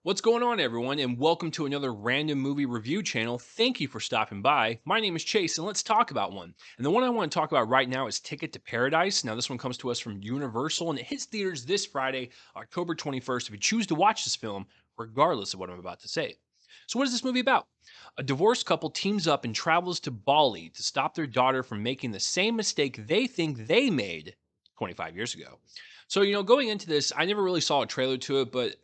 What's going on, everyone, and welcome to another random movie review channel. Thank you for stopping by. My name is Chase, and let's talk about one. And the one I want to talk about right now is Ticket to Paradise. Now, this one comes to us from Universal, and it hits theaters this Friday, October 21st, if you choose to watch this film, regardless of what I'm about to say. So, what is this movie about? A divorced couple teams up and travels to Bali to stop their daughter from making the same mistake they think they made 25 years ago. So, going into this, I never really saw a trailer to it, but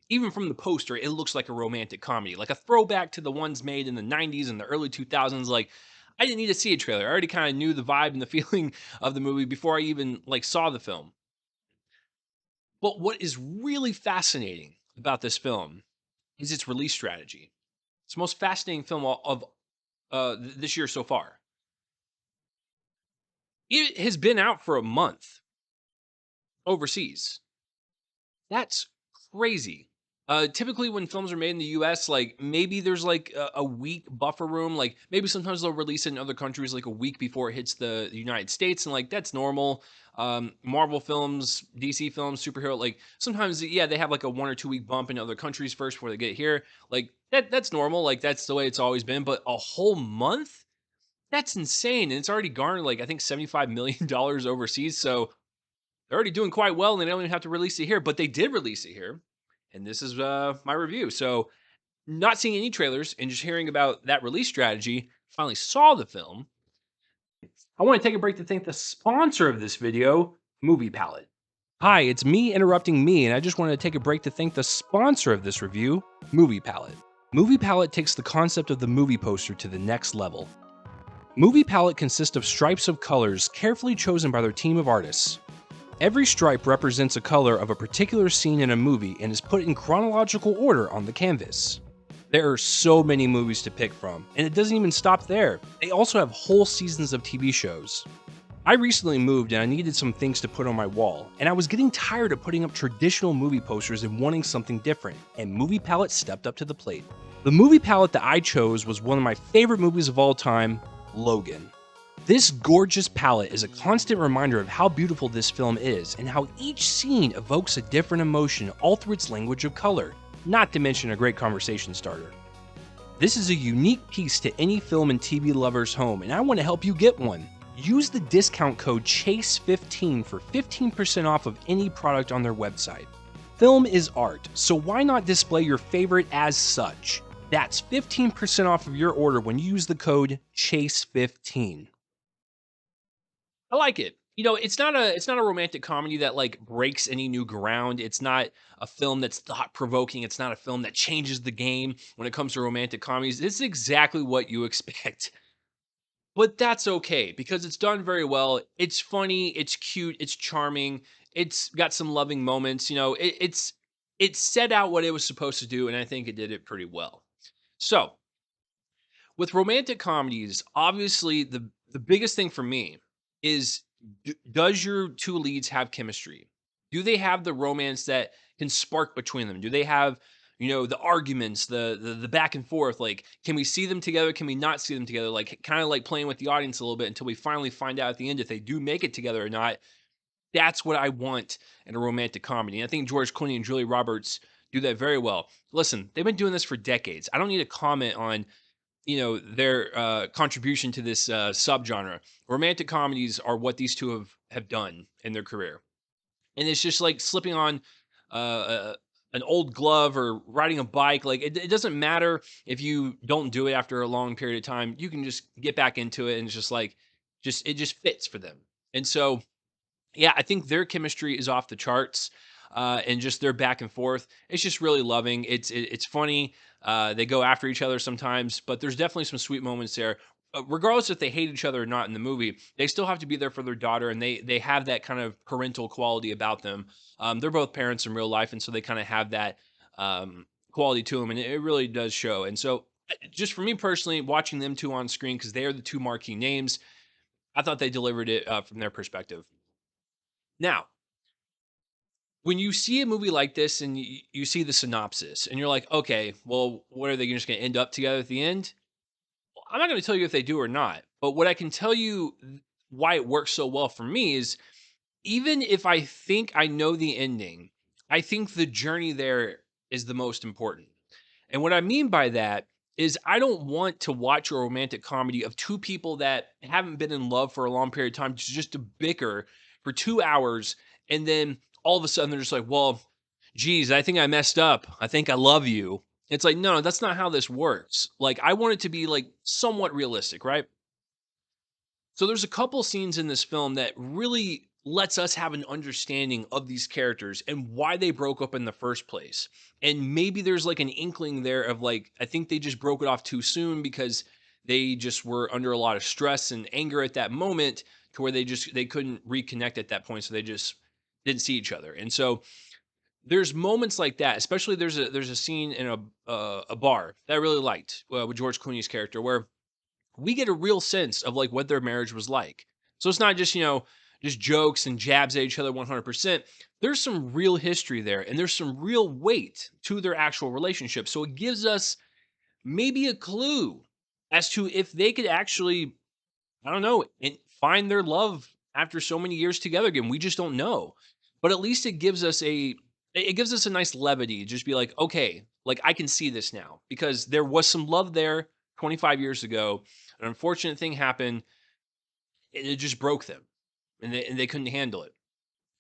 even from the poster, it looks like a romantic comedy, like a throwback to the ones made in the 90s and the early 2000s. Like, I didn't need to see a trailer. I already kind of knew the vibe and the feeling of the movie before I even saw the film. But what is really fascinating about this film is its release strategy. It's the most fascinating film of this year so far. It has been out for a month overseas. That's crazy. Typically, when films are made in the US, like maybe there's like a week buffer room. Like maybe sometimes they'll release it in other countries like a week before it hits the United States, and like that's normal. Marvel films, DC films, superhero, like sometimes yeah they have like a 1 or 2 week bump in other countries first before they get here. Like that's normal. Like that's the way it's always been. But a whole month? That's insane, and it's already garnered like I think $75 million overseas. So they're already doing quite well, and they don't even have to release it here, but they did release it here, and this is my review. So, not seeing any trailers and just hearing about that release strategy, finally saw the film. I want to take a break to thank the sponsor of this video, Movie Palette. Hi, it's me interrupting me, and I just wanted to take a break to thank the sponsor of this review, Movie Palette. Movie Palette takes the concept of the movie poster to the next level. Movie Palette consists of stripes of colors carefully chosen by their team of artists. Every stripe represents a color of a particular scene in a movie and is put in chronological order on the canvas. There are so many movies to pick from, and it doesn't even stop there. They also have whole seasons of TV shows. I recently moved and I needed some things to put on my wall, and I was getting tired of putting up traditional movie posters and wanting something different, and Movie Palette stepped up to the plate. The movie palette that I chose was one of my favorite movies of all time, Logan. This gorgeous palette is a constant reminder of how beautiful this film is and how each scene evokes a different emotion all through its language of color, not to mention a great conversation starter. This is a unique piece to any film and TV lover's home, and I want to help you get one. Use the discount code CHASE15 for 15% off of any product on their website. Film is art, so why not display your favorite as such? That's 15% off of your order when you use the code CHASE15. I like it. It's not a romantic comedy that like breaks any new ground. It's not a film that's thought provoking. It's not a film that changes the game when it comes to romantic comedies. It's exactly what you expect. But that's okay because it's done very well. It's funny, it's cute, it's charming, it's got some loving moments. It set out what it was supposed to do, and I think it did it pretty well. So with romantic comedies, obviously the biggest thing for me is does your two leads have chemistry? Do they have the romance that can spark between them? Do they have, the arguments, the back and forth? Like, can we see them together? Can we not see them together? Like, kind of like playing with the audience a little bit until we finally find out at the end if they do make it together or not. That's what I want in a romantic comedy. And I think George Clooney and Julie Roberts do that very well. Listen, they've been doing this for decades. I don't need to comment on their contribution to this subgenre. Romantic comedies are what these two have done in their career, and it's just like slipping on an old glove or riding a bike. Like it doesn't matter if you don't do it after a long period of time. You can just get back into it, and it's just like just it just fits for them. And so yeah, I think their chemistry is off the charts, and just their back and forth. It's just really loving. It's funny. They go after each other sometimes, but there's definitely some sweet moments there. Regardless if they hate each other or not in the movie, they still have to be there for their daughter, and they have that kind of parental quality about them. They're both parents in real life, and so they kind of have that quality to them, and it really does show. And so, just for me personally, watching them two on screen because they are the two marquee names, I thought they delivered it from their perspective. Now, when you see a movie like this and you see the synopsis and you're like, okay, well, what are they just going to end up together at the end? Well, I'm not going to tell you if they do or not, but what I can tell you why it works so well for me is even if I think I know the ending, I think the journey there is the most important. And what I mean by that is I don't want to watch a romantic comedy of two people that haven't been in love for a long period of time just to bicker for 2 hours. And then all of a sudden they're just like, well, geez, I think I messed up. I think I love you. It's like, no, that's not how this works. Like, I want it to be like somewhat realistic, right? So there's a couple scenes in this film that really lets us have an understanding of these characters and why they broke up in the first place. And maybe there's like an inkling there of like I think they just broke it off too soon because they just were under a lot of stress and anger at that moment to where they couldn't reconnect at that point so they just didn't see each other. And so there's moments like that, especially there's a scene in a bar that I really liked with George Clooney's character where we get a real sense of like what their marriage was like. So it's not just, just jokes and jabs at each other 100%. There's some real history there and there's some real weight to their actual relationship. So it gives us maybe a clue as to if they could actually, I don't know, find their love after so many years together again. We just don't know. But at least it gives us a nice levity. Just be like, okay, like I can see this now because there was some love there 25 years ago. An unfortunate thing happened and it just broke them and they couldn't handle it.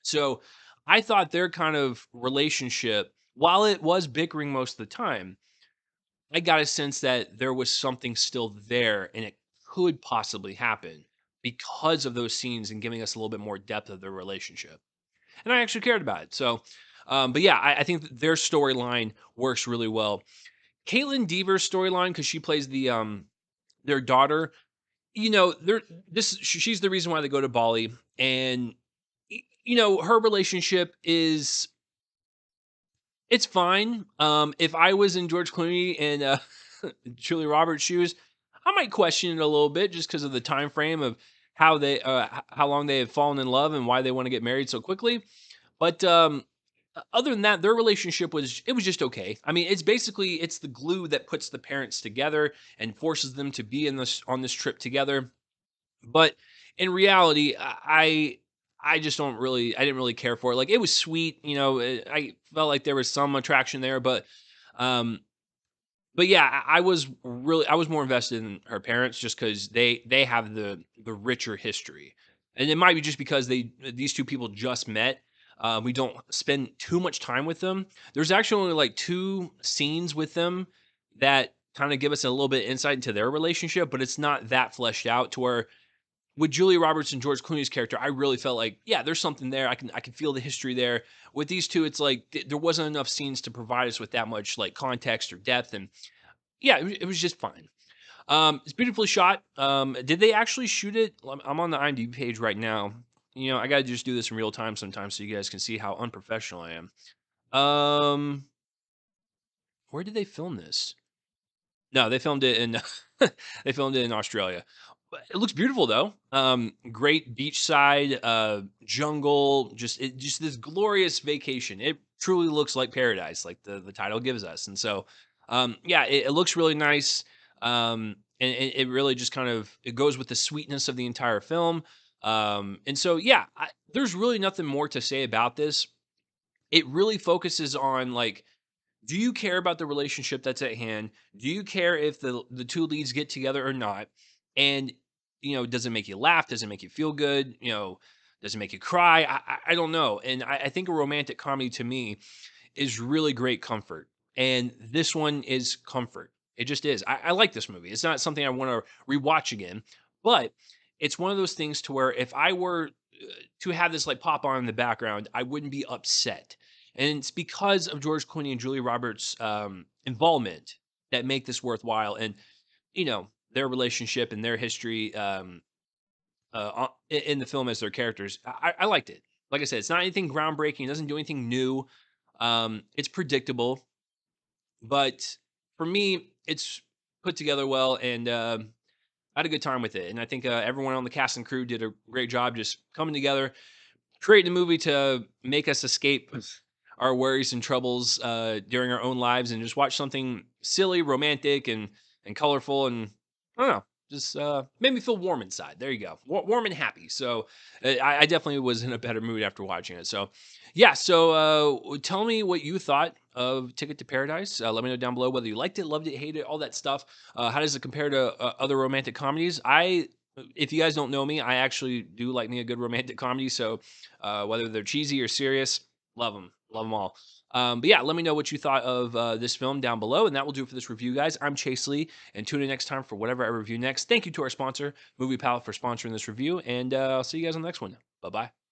So I thought their kind of relationship, while it was bickering most of the time, I got a sense that there was something still there and it could possibly happen because of those scenes and giving us a little bit more depth of their relationship. And I actually cared about it. So, but yeah, I think that their storyline works really well. Caitlin Deaver's storyline, because she plays their daughter, they're she's the reason why they go to Bali, and her relationship is it's fine. If I was in George Clooney and Julie Roberts' shoes, I might question it a little bit just because of the time frame of how long they have fallen in love and why they want to get married so quickly. But other than that, their relationship was just okay. I mean, it's the glue that puts the parents together and forces them to be in this on this trip together. But in reality, I just don't really I didn't really care for it. Like it was sweet, I felt like there was some attraction there, um but yeah, I was more invested in her parents just because they have the richer history. And it might be just because these two people just met. We don't spend too much time with them. There's actually only like two scenes with them that kind of give us a little bit of insight into their relationship, but it's not that fleshed out to where with Julia Roberts and George Clooney's character, I really felt like, yeah, there's something there. I can feel the history there. With these two, it's like there wasn't enough scenes to provide us with that much like context or depth, and yeah, it was just fine. It's beautifully shot. Did they actually shoot it? I'm on the IMDb page right now. I got to just do this in real time sometimes so you guys can see how unprofessional I am. Um, where did they film this? No, they filmed it in they filmed it in Australia. But it looks beautiful though. Great beachside, jungle, just this glorious vacation. It truly looks like paradise, like the title gives us. And so, yeah, it looks really nice. And it really just kind of it goes with the sweetness of the entire film. And so, yeah, there's really nothing more to say about this. It really focuses on like do you care about the relationship that's at hand? Do you care if the two leads get together or not? And does it make you laugh? Does it make you feel good? Does it make you cry? I don't know. And I think a romantic comedy to me is really great comfort. And this one is comfort. It just is. I like this movie. It's not something I want to rewatch again, but it's one of those things to where if I were to have this like pop on in the background, I wouldn't be upset. And it's because of George Clooney and Julie Roberts' involvement that make this worthwhile. And their relationship and their history in the film as their characters. I liked it. Like I said, it's not anything groundbreaking. It doesn't do anything new. It's predictable, but for me, it's put together well, and I had a good time with it. And I think everyone on the cast and crew did a great job just coming together, creating a movie to make us escape our worries and troubles during our own lives, and just watch something silly, romantic, and colorful, and I don't know. just made me feel warm inside. There you go, warm and happy. So I definitely was in a better mood after watching it. So yeah, so tell me what you thought of Ticket to Paradise. Let me know down below whether you liked it, loved it, hated it, all that stuff. How does it compare to other romantic comedies? If you guys don't know me, I actually do like me a good romantic comedy. So whether they're cheesy or serious, love them all. But yeah, let me know what you thought of this film down below, and that will do it for this review, guys. I'm Chase Lee, and tune in next time for whatever I review next. Thank you to our sponsor, Movie Palette, for sponsoring this review, and I'll see you guys on the next one. Bye bye.